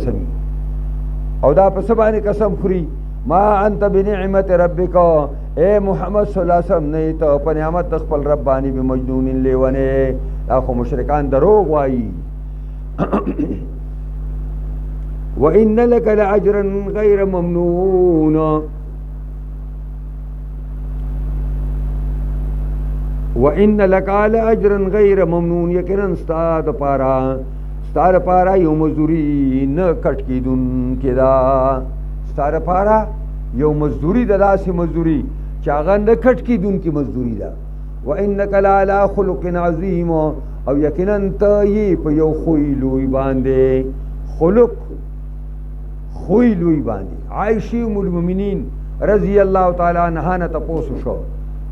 قسمی او دا په سبانه قسم خوري ما انت بنعمت ربک اے محمد صلی الله علیه وسلم نه ته په نعمت خپل رب باندې بمجنون لیونه دا خو مشرکان دروغ وایي وان لك لاجرا غیر ممنون وان لك لاجرا غیر ممنون یقینا استاد پارا یو مزدوری نه کټ کیدون کدا ستاره پارا یو مزدوری د داسې مزدوری چې هغه نه کټ کیدون کی مزدوری ده وانک لعلى خلق عظیم او یقینا ته یې په یو خوی لوی باندې خلق خوی لوی باندې عائشہ ام المؤمنین رضی الله تعالی عنها نه تاسو شو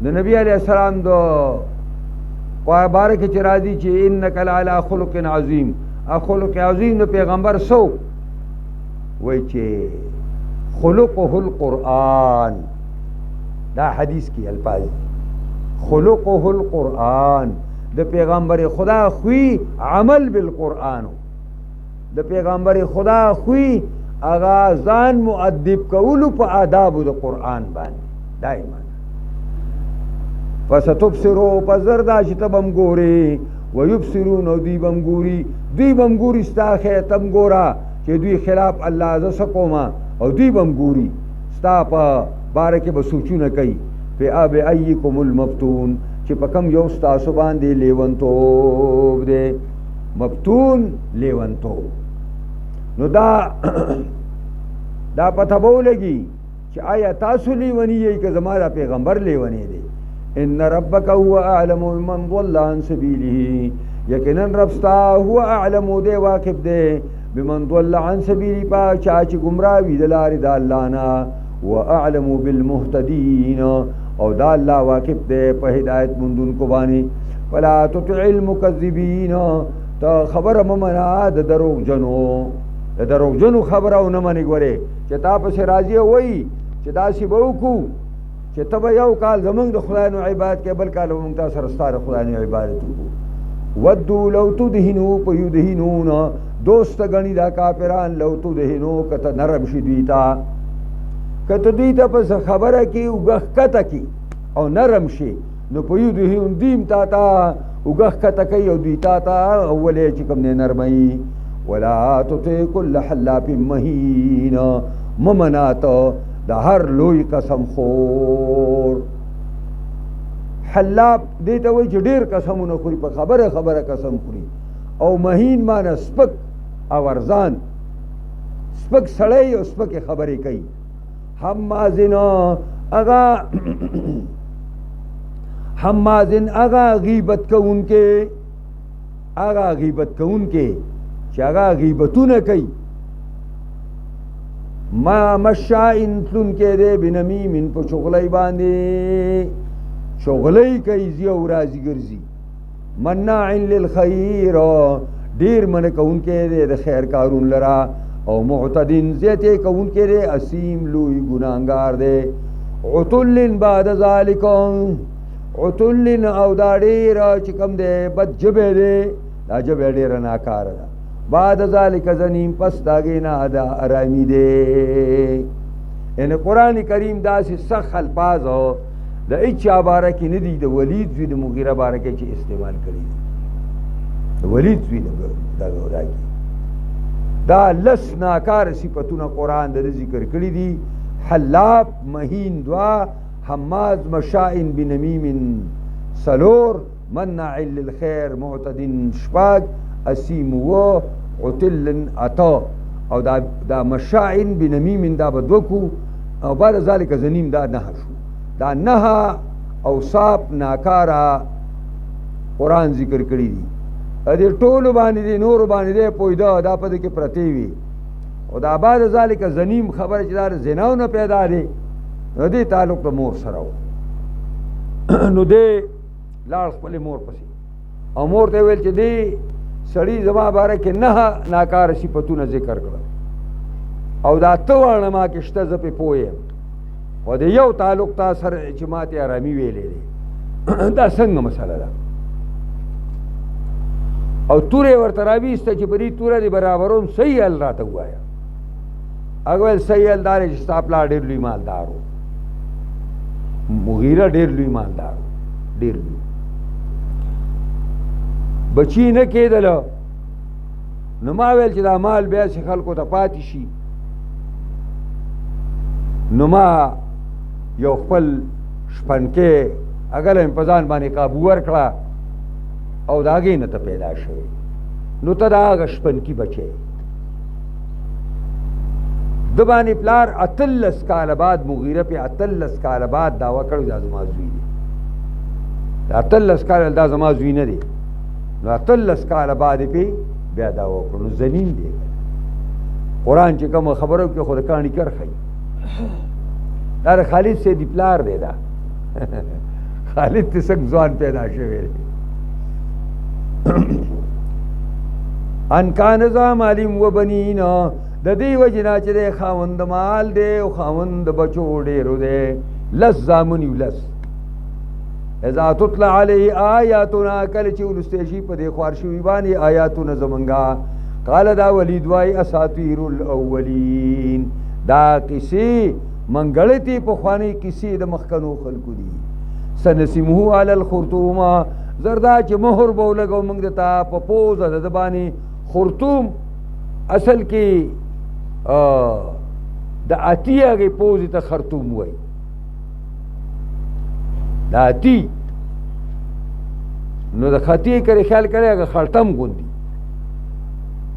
د نبی علیہ السلام دو په باره کې چې راځي چې انک لعلى خلق عظیم خلق عظیم د پیغمبر سو وای چې خلقه القرآن دا حدیث کی الفاظ خلقه القرآن د پیغمبر خدا خوی عمل بالقرآن د پیغمبر خدا خوی اغا ځان مؤدب کولو په آداب د قرآن باندې دایما فستبصروا فزردا شتبم ګوري ويبصرون دوی بم ګوري ستا خیتم ګورا چې دوی خلاف الله ز سقوما او دوی بم ګوري ستا په بارکه به سوچونه کوي په اب ایکم المفتون چې په کم یو تاسو باندې لیونتو دې مفتون لیونتو نو دا پته بولږي چې آیا تاسو لیونی یې که زما پیغمبر لیونی دی ان ربک هو اعلم بمن ضل عن سبیله یقینا رب ستا هو اعلم دی واقف دی بمن ضل عن سبیله پا چا چې گمراه وي د لارې د الله نه واعلم بالمهتدین او دا الله واقف دی په هدایت مندونکو باندې فلا تطع المکذبین ته خبره ممنه د دروغجنو خبره او نه منې ګورې چې تا پسې راځي وایي چې داسې به وکړو چې ته به یو کال زمونږ د خدای نو عبادت کې بل کال به مونږ تا سره ستا د خدای نو عبادت وکړو ودو لو تدهنو فیدهنون دوست گنی دا کافران لو تدهنو که ته نرم شي دوی ته که ته دوی ته پس خبره کې اوږه ښکته کړي او نرم شي نو فیدهنون دیم تا ته اوږه ښکته کوي او دوی تا ته اولې چې کوم دی نرموي ولا تطع كل حلاف مهین ممنات د هر لوی قسم خور حلاف دې ته وایي چې ډېر قسمونه خوري په خبره قسم خوري او مهین معنی سپک او ارزان سپک سړی او سپکې خبرې کوي حمازن اغا غیبت کوونکې چې هغه غیبتونه کوي ما مشائن تلونکې دی بنمیمن په چغلۍ باندې چغلۍ کوي ځي او راځي ګرځي مناع للخیر ډېر منع کوونکی دی د خیر کارون لرا او معتدین زیاتې کوونکی دی اسیم لوی ګناهګار دی عتل بعد ذلک عتل او دا ډېره چې کوم دی بد ژبې دی دا ژبې ډېره ناکاره ده بعد ذلک زنیم پس داغې نه دا ارامی دی یعنی قرآن کریم داسې سخت الفاظ د هیچا باره کې نه دي د ولید زوی د مغیره باره کې چې استعمال کړي دي د ولید زوی دغه دا لس ناکار صفتونه قرآن د ذکر کړي دي حلاف مهین دوا حماز مشائن بنمیم سلور منع للخیر معتدین شپاگ اسیم و عتل عطا او دا مشاعن بنمیم دا بدوکو او بعد ذالک زنیم دا نه شو دا نه اوصاف ناکارا قرآن ذکر کړی دي دې ټولو باندې دي نور باندې دي پویدا دا پد کې پرتی وي او دا بعد ذالک زنیم خبر چې دا زناو نه پیدا دي دې تعلق د مور سره نو دې لاړ خپل مور پسې او مور ته ویل چې دې سړی زما باره کې نه ناکاره صفتونه ذکر کړل او دا ته وانه ما کې شته زه پې پوه یم او د یو تعلق تا سره چې ما ته ارامي ویلې دی دا څنګه مسله ده او تورې ورته راویسته چې په دې توره دې برابروم صحیح حل راته ووایه. هغه ویل صحیح حل دا دی چې ستا پلار ډېر لوی مالدار و. مغیره ډېر لوی مالدار و، ډېر لوی. بچي نه کېدله. نو ما ویل چې دا مال بیا چې خلکو ته پاتې شي، نو ما یو خپل شپنکې هغه مې په ځان باندې قابو ورکړه او د هغې نه ته پیدا شوې. نو ته د هغه شپنکي بچی. د باندې پلار 18 کاله بعد مغیره پې 18 کاله بعد دعوه کړو دا زما زوی دی. 18 کاله دا زما زوی نه دی. نو 18 کاله بعد پې بیا دعوه وکړو. نو زنین دی. قرآن چې کومه خبره وکړي خو د کاڼي کر ښایي. دا د خالد سیدي پلار دی. دا خالد ته څنګه ځوان پیدا شوی دی. ان کان ذا مال و بنین، د دې وجې نه چې دی خاوند مال دی او خاوند بچو ډېرو دی. 10 زامن یو 10. اذا تطلع علیه آیاتنا، کله چې ولستی شي په دې خوار شوي باندې آیاتونه زمونږه، قال دا ولید وایي اساطیر الاولین، دا کیسې منګړې پخوانۍ کیسې د مخکنو خلکو دي. سنسمه علی الخرطوم، زردا چې مهر به ولګو موږ دته په پوزه د ده باندې. خرطوم اصل کې د اتی هغې پوزې ته خرطوم وایي. د اتی نو د خطي کرې خیال کرے هغه خړتم غوندي.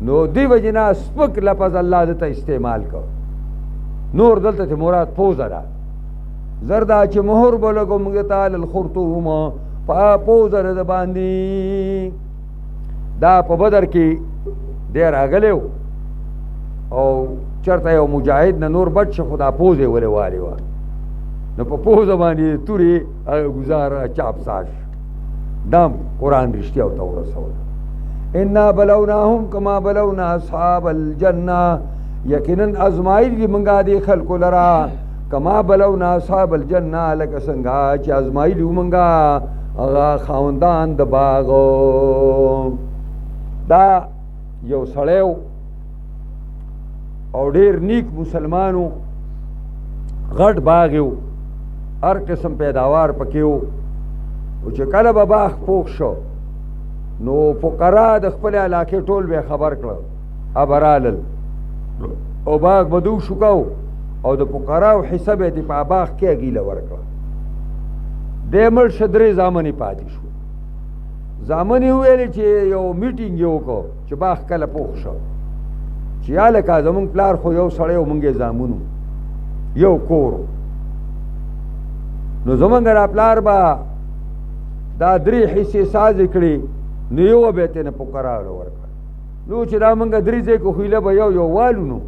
نو دې وجې نه سپک لفظ الله دته استعمال کو. نور دلته ته مراد پوزه ده. زردا چې مهر به لګو موږ ته علی الخرطوم، په پوزه د باندې. دا په بدر کې دی راغلی و او چېرته یو مجاهد نه نور بچ شه، خو دا پوزه یې ولې والې وه. نو په پوزه باندې تورې ګزاره چاپ ساش. دا قرآن رښتیا ورته ورسوله. انا بلوناهم کما بلونا اصحاب الجنه، یقینا ازمایل دي موږ دې خلکو لره کما بلونا اصحاب الجنه، لکه څنګه چې ازمایل یو موږ هغه خاوندان د باغ. دا یو سړی او ډېر نیک مسلمانو، غټ باغ یو، هر قسم پیداوار پکې و. او چې کله به باغ پوخ شو نو فقرا د خپل علاقې ټول به خبر کړه، ابرالل او باغ به دو شکاو او د فقراو حصه به یې په باغ کې ګیله ورکړه. دی مړ شه، 3 زامن یې پاتې شو. زامن یې وویلې چې یو میټینګ یې وکړو چې باغ کله پوخ شو، چې یا لکه زمونږ پلار خو یو سړی و، مونږ یې زامنو، یو کور. نو زمونږ را پلار به دا 3 حصې سازې کړې، نو یو به یې تېنه فقراو له ورکړه. نو چې دا مونږ 3 ځای کې خویله به یو والو، نو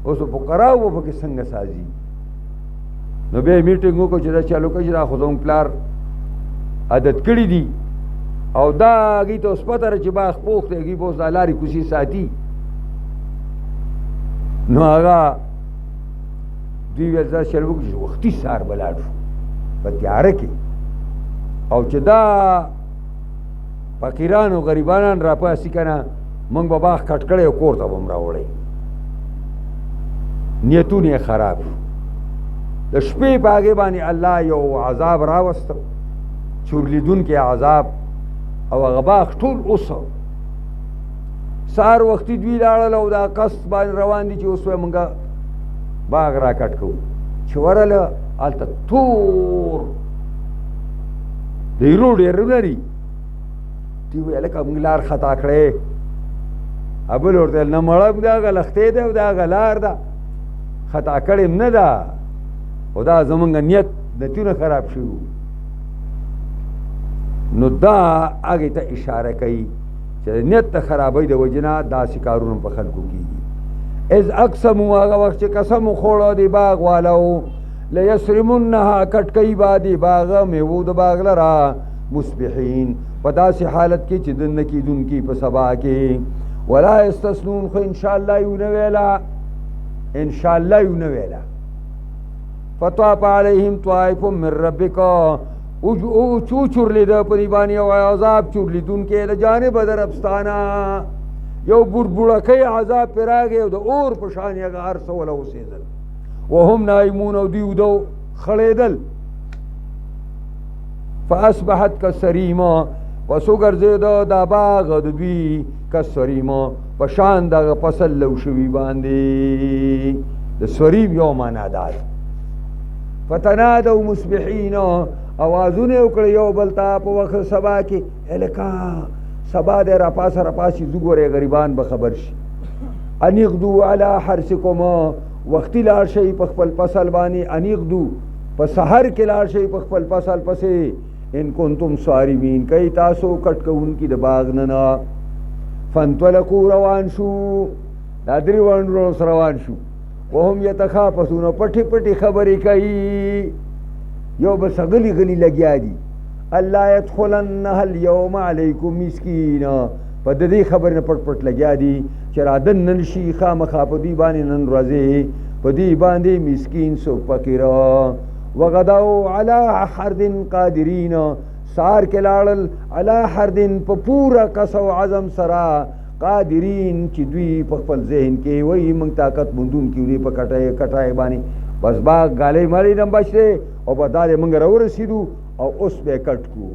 اوس فقراو به پکې څنګه سازي. نو بیا یې میټینګ وکړو چې دا چالو کړه چې دا خو زمونږ پلار عادت کړي دي او دا هغې ته اوس پته ده چې باغ پوخ دی، هغې به اوس دا لارې کوڅې ساتي. نو هغه دوی ویل دا چل وکړو چې وختي سهار به لاړ شو په تیاره کې، او چې دا فقیران او غریبانان را پاسي که نه، موږ به باغ کټ کړی او کور ته به م راوړی. نیتونه یې خراب شو. د شپې په هغې باندې الله یو عذاب راوسته، چورلیدونکی عذاب، او هغه باغ ټول اوسه. سهار وختي دوی لاړل او دا قصد باندې روان دي چې اوس به مونږ باغ را کټ کوو. چې ورله هلته تور د ایرو ډېرونه دي. دوی ویل لکه مونږ لار خطا کړی. بل ورته ویل نه مړه دا هغه لښتې ده او دا هغه لار ده، خطا کړې نه ده، خو دا زمونږ نیتونه خراب شوي. نو دا هغې ته اشاره کوي چې نیت د خرابۍ د وجې نه داسې کارونه په خلکو کېږي. اذ اقسموا، هغه وخت چې قسم وخوړه د باغ والو، لیسرمنها، کټ کوي به د باغه میوو د باغ لره، مصبحین، په داسې حالت کې چې دننه کېدونکي په سبا کې. ولا یستثنون، خو انشاءالله یې ونه ویله، انشاءالله یې ونه ویله. فطاف علیهم طائف من ربک، او چو چورلیده په دې باندې او عذاب چورلیدونکی د جانب د ربستانه یو بربړکی عذاب پرې راغی او د اور په شان یې هغه هر څه وله اوسېدل وهم نایمون او دوی وده خړېدل فاصبحت کالصریما پس وګرځېده دا باغ د دوی کالصریما په شان دغه فصل لو شوي باندې د سریم یو معنا دا ده فتنادوا مصبحین اوازونه وکړه یو بل ته په وخت سبا کې هلکه سبا دی راپاسه راپاسې ځو ګورې غریبان به خبر شي ان اغدو علی حرثکم وختي لاړ شئ په خپل فصل باندې ان اغدو په سحر کې لاړ شئ په خپل فصل پسې ان کنتم صارمین کوي تاسو کټ کوونکي د باغ نه فانطلقوا روان شو دا درې وانډرو روان شو وهم یتخافتون پټې پټې خبرې کوي یو بس غلی غلی لګیا دي الله يدخلنها اليوم عليكم مسكين په دې خبر نه پټ پټ لګیا دي چې رادن نن شي خامخا په دې باندې نن ورځې په دې باندې مسکین سو فقیر وغداو على حرد قادرین سار کې لاړل على حرد په پورا کس او عزم سرا قادرین چې دوی په خپل ذهن کې وایي موږ طاقت مندون کیږي په کټای باندې بس باغ غالي مالي نه بچته او په داله موږ راورسېدو او اوس به کټ کو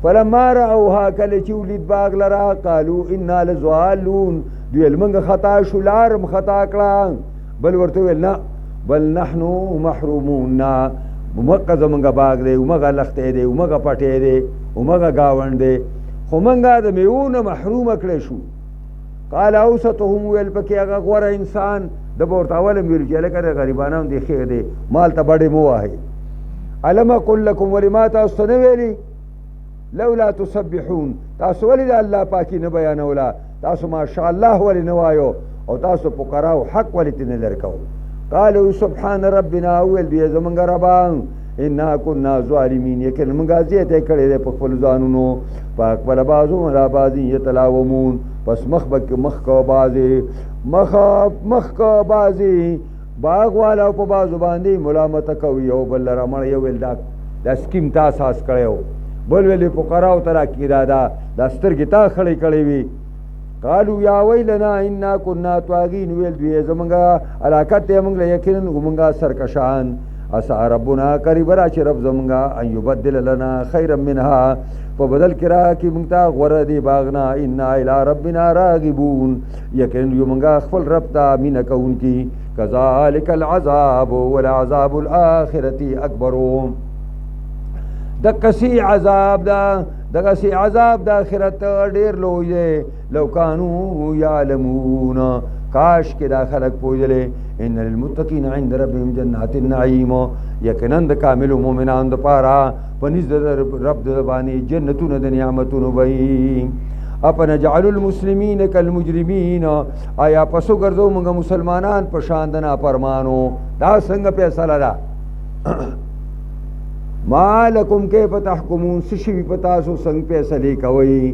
فلما راوها کله چې ولید باغ لرا قالو انا لزوالون دوی موږ خطا شو لارم خطا کړه بل ورته ویل نه بل نحنو محرومون موږ زمونږ باغ دی موږ لخته دی موږ پټې دی موږ گاوند دی خو موږ د میونه محروم کړې شو قال اوسطهم ویل پکې هغه غوره انسان د ورته اول ویل چې لکه غریبانو دی خیر دی مال ته بډې مو وایي علم اقول لكم ولما تاسو نه ویلي لولا تسبحون تاسو ولې د الله پاکي نه بیانولا تاسو ماشاء الله ولې نه وایو او تاسو پکراو حق ولې نه لرکو قالوا سبحان ربنا ویل بیا زمونږ ربان انا كنا ظالمین یقینا موږ زیاته کړې ده په خپل ځانونو پاک بل بازو را بازي یتلاومون پس مخ کو بازي مخ کو بازي باغ والا په بازو باندې ملامت کوي او بل رمړ یو ول دا سکیم تا اساس کړو بل ویلې فقراو ترا کی دا سترګې تا خړې کړې وي قالوا یا ویلنا انا كنا طاغین ویل دوی زمونږه علاقت موږ له یقینا موږ سرکشان اسا ربنا قریب را چې رب زمونږه ان یبدل لنا خیرا منها په بدل کرا کې موږ ته غوړه دی باغنا ان الى ربنا راغبون یقینا یو موږ خپل رب ته مینه کوونکی كذلك العذاب والعذاب الاخره اکبر دکسی عذاب د آخرت ډیر لوی دی لو کانوا یعلمون کاش کې دا خلق پوهېدلې ان للمتقین عند ربهم جنات النعیم یقینا د کامل مؤمنان د پاره په نزد رب د باندې جنتونه د نعمتونو وي اپنجعل المسلمین کالمجرمین آیا پسو ګرځو موږ مسلمانان په شان د نافرمانو دا څنګه فیصله ده ما لکم کیف تحکمون سشوی پتاسو سنگ فیصلے کوي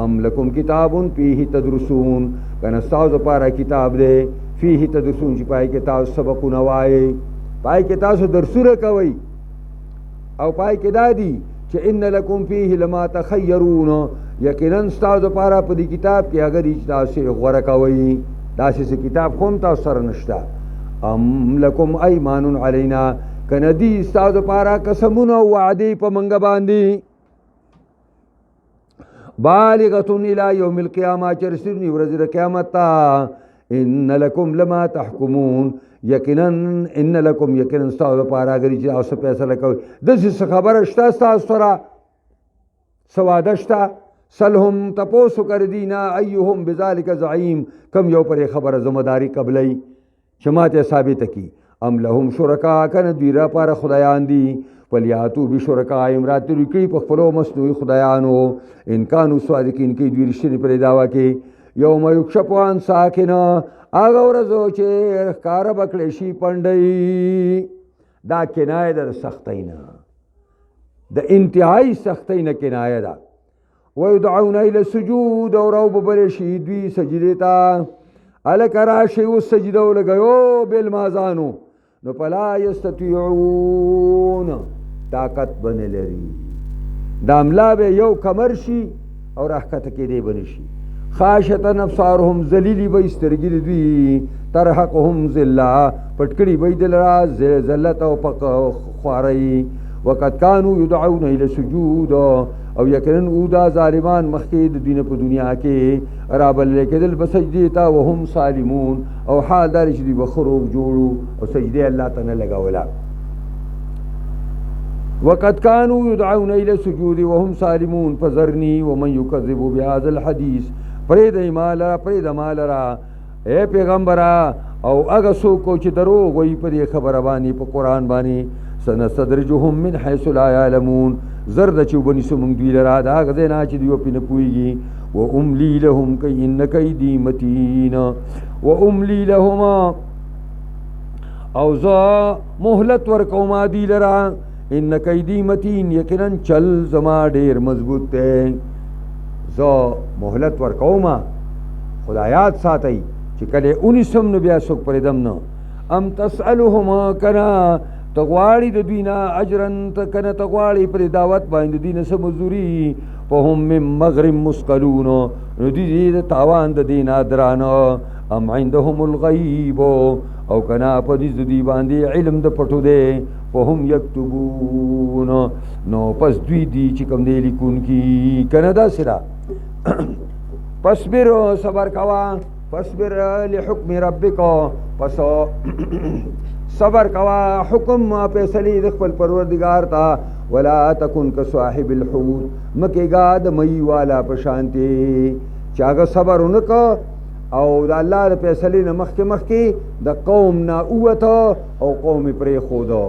ام لکم کتاب فیہ تدرسون کنستاو پارا کتاب دے فیہ تدرسون چې پای کې تاسو سبقونه وایي پای کې تاسو درسونه کوي او پای کې دادی چې ان لکم فیہ لما تخیرون یقینا تاسو پارا په دې کتاب کې اگر تاسو غوړه کوي داسې کتاب کوم تاسو سره نشته ام لکم ایمان علینا کندی استاد پارا قسمونه وعده په منګ باندې بالغتون الى یوم القیامه چرسنی ورځ د قیامت تا ان لکم لما تحکمون یقینا ان لکم یقینا استاد پارا غری چې اوس فیصله کوي د څه خبره شته تاسو سره سواده شته سلهم تپوسو کر دینا ایهم بذلک زعیم کم یو پر خبره ذمہداری قبلی شماعت ثابت کی ام لهم شرکا کن دویرا پار خدایان دی ولیاتو بشرکا امرات رکی په خپلو مصنوعی خدایانو انکانو صادقین کی دوی رشتنی پر دعوا کی یوم یکشف عن ساکن آغا ورزو چې ښکار بکړی شي پنډی دا کنایه در سختینا د انتهایی سختینا کنایه ده ویدعون الى السجود او رو ببل شي دوی سجده تا الک راشي و سجده لګیو بالمازانو نو پلا یستطيعون طاقت بن لري دا املا به یو کمر شي او راښکته کېدی به نشي. خاشعة ابصارهم ذلیلی به سترګې د دوی ترهقهم ذله پټ کړي به یې د لره ذلت او خوارۍ. وقد كانوا يدعون الى السجود او یقینا او دا ظالمان مخکې د دین په دنیا کې رابلل کېدل به سجدې ته وهم سالمون او حال دا چې دوی به خروغ جوړو او سجدې الله ته نه لګوله. وقد كانوا يدعون الى السجود وهم سالمون فذرني ومن يكذب بهذا الحديث پرېږدئ ما لره اے پیغمبره او هغه څوک چې دروغ وایي په دې خبره باندې په قرآن باندې. سنستدرجهم من حيث لا يعلمون زر د چې وبنیسو موږ دوی لره د هغه ځای نه چې دوی پرې نه پوهېږي. واملي لهم كي ان كيدي متين واملي لهم او زه مهلت ورکوم دوی لره ان كيدي متين یقینا چل زما ډېر مضبوط دی. زه مهلت ورکوم خدایات ساتئ چې کله اونیسم نو بیا څوک پرېږدم نه. ام تسألهم کنه تغواړي د دوی نه اجرن ته کنه تغواړي پرې دعوت باندې دوی نه څه مزدوري. فهم من مغرم مثقلون نو دوی د تاوان د دې نه درانه. ام عندهم الغیب او کنه په دې دوی باندې علم د پټو دی. فهم یکتبون نو پس دوی دی چې کوم دی لیکونکي کنه داسې ده. فاصبر صبر کوا فاصبر لحکم ربک پس صبر کوا حکم فیصلې د خپل پروردگار ته. ولا تکن کصاحب الحوت مکېږه د مئی والا په شانتې چې هغه صبر ونکړه او د الله د فیصلې نه مخکې د قوم نه ووته او قوم یې پرېښوده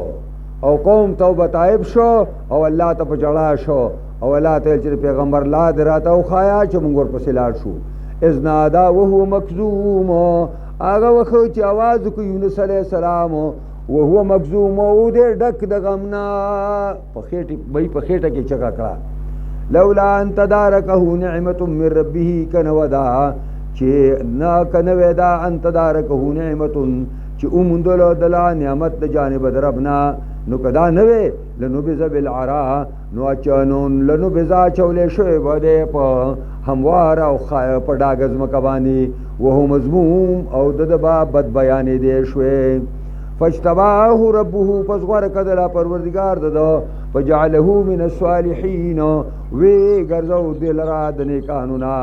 او قوم توبه طایب شو او الله ته په جړا شو او الله ته چې پیغمبر لا دې راته وښایه چې موږ ورپسې لاړ شو. اذ نادا وهو مکظوم هغه وخت چې آواز وکړ یونس علیه السلام وهو مکظوم او دې ډک د غم نه په خېټه کې چغه کړه. لولا ان تدارکه نعمة من ربه کنه ودا چې نه کنه ودا ان تدارکه نعمة چې اومندلو دلا نعمت د جانب د ربنا نو کدا نه وې لنبذ بالعراء نو اچانون لنبذ چولې شوی بده په هموار او په ډاګ ځمکه باندې وهو مذموم او د با بد بیانې دی شوی. فاجتباه ربه پس غوره کړه پروردگار دده فجعله من الصالحین وی ګرځو دل را د نیکانو نه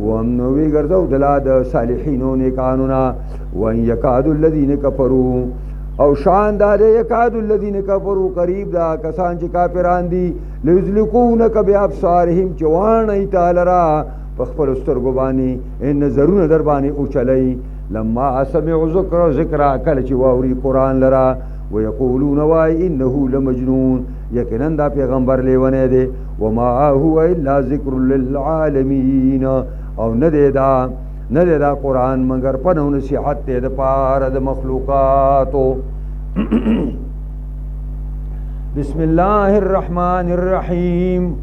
ومن وی ګرځو دل د صالحینو نیکانو نه. وان یکاد الذین کفروا او شاندار یکاد الذین کفروا قریب دا کسان چې کافران دي ليزلقونک بابصارهم چوان ای تعالی را په خپل سترګو باندې ان نظرونه در باندې اوچلای. لما سمعوا ذکر کله چې واوري قرآن لرا ويقولون وای انه لمجنون یقینا دا پیغمبر لیونه دی. وما هو الا ذکر للعالمین او نه دی دا قرآن مگر پنو نصیحت دی د پاره د مخلوقاتو. بسم الله الرحمن الرحیم.